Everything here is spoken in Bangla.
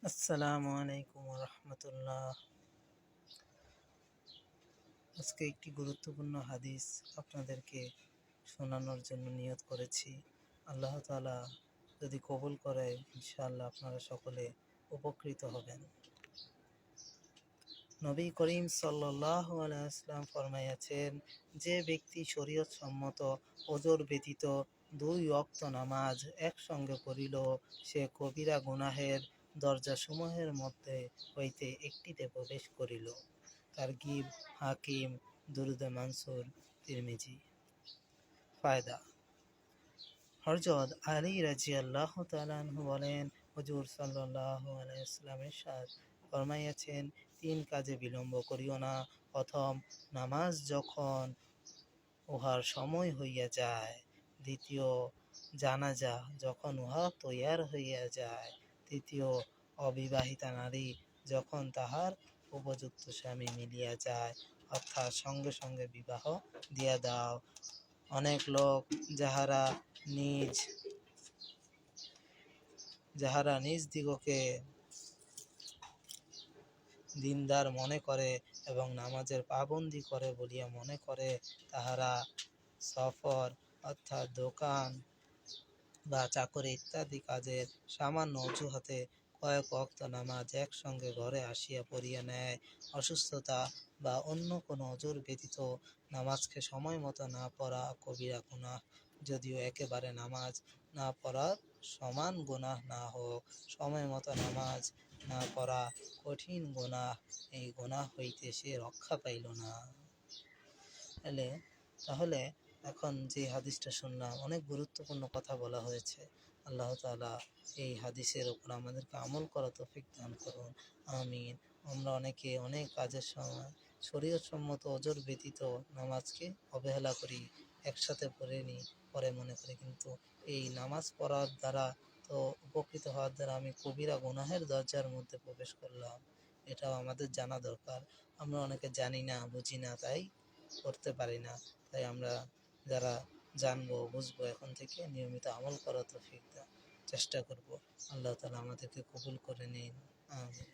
আসসালামু আলাইকুম রহমতুল্লাহ। আজকে একটি গুরুত্বপূর্ণ হাদিস আপনাদেরকে শোনানোর জন্য নিয়ত করেছি। আল্লাহ তাআলা যদি কবুল করে ইনশাআল্লাহ আপনারা সকলে উপকৃত হবেন। নবী করিম সাল্লাল্লাহু আলাইহি ওয়াসাল্লাম ফরমাইয়াছেন, যে ব্যক্তি শরীয়ত সম্মত ওজর ব্যতীত 2 ওয়াক্ত নামাজ একসঙ্গে পড়িল, সে কবিরা গুনাহের দরজাসমূহের মধ্যে হইতে একটিতে প্রবেশ করিল। তারগিব, হাকিম, দুরুদে মানসুর, তিরমিজি। ফায়দা: হযরত আলী রাদিয়াল্লাহু তাআলা আনহু বলেন, হুজুর সাল্লাল্লাহু আলাইহি ওয়াসাল্লাম ইরশাদ ফরমাইয়াছেন, 3 কাজে বিলম্ব করিও না। প্রথম, নামাজ যখন উহার সময় হইয়া যায়। দ্বিতীয়, জানাজা যখন উহা তৈয়ার হইয়া যায়। তৃতীয়, অবিবাহিতা নারী যখন তাহার উপযুক্ত স্বামী মিলিয়া যায়, অর্থাৎ সঙ্গে সঙ্গে বিবাহ দিয়া দাও। অনেক লোক যাহারা নিজ দিগকে দিনদার মনে করে এবং নামাজের পাবন্দি করে বলিয়া মনে করে, তাহারা সফর অর্থাৎ দোকান বা চাকরি ইত্যাদি কাজের সামান্য অজুহাতে কয়েক ওয়াক্ত নামাজ একসঙ্গে ঘরে আসিয়া পড়িয়া নেয়। অসুস্থতা বা অন্য কোনো অজুর ব্যতীত নামাজকে সময় মতো না পড়া কবিরা গুনাহ। যদিও একেবারে নামাজ না পড়ার সমান গুনাহ না হোক, সময় মতো নামাজ না পড়া কঠিন গুনাহ। এই গুনাহ হইতে সে রক্ষা পাইল না। তাহলে এখন যে হাদিসটা শুনলাম, অনেক গুরুত্বপূর্ণ কথা বলা হয়েছে। আল্লাহ তাআলা এই হাদিসের উপর আমাদেরকে আমল করা তৌফিক দান করুন, আমিন। আমরা অনেকে অনেক কাজের সময় শরীয়ত সম্মত ওজর ব্যতীত নামাজকে অবহেলা করি, একসাথে পড়ে নিই, পরে মনে করি কিন্তু এই নামাজ পড়ার দ্বারা তো উপকৃত হওয়ার দ্বারা আমি কবিরা গুনাহের দরজার মধ্যে প্রবেশ করলাম। এটাও আমাদের জানা দরকার। আমরা অনেকে জানি না, বুঝি না, তাই করতে পারি না। তাই আমরা যারা জানবো, বুঝবো, এখন থেকে নিয়মিত আমল করার তৌফিক চেষ্টা করব। আল্লাহ তাআলা আমাদেরকে কবুল করে নিন, আমিন।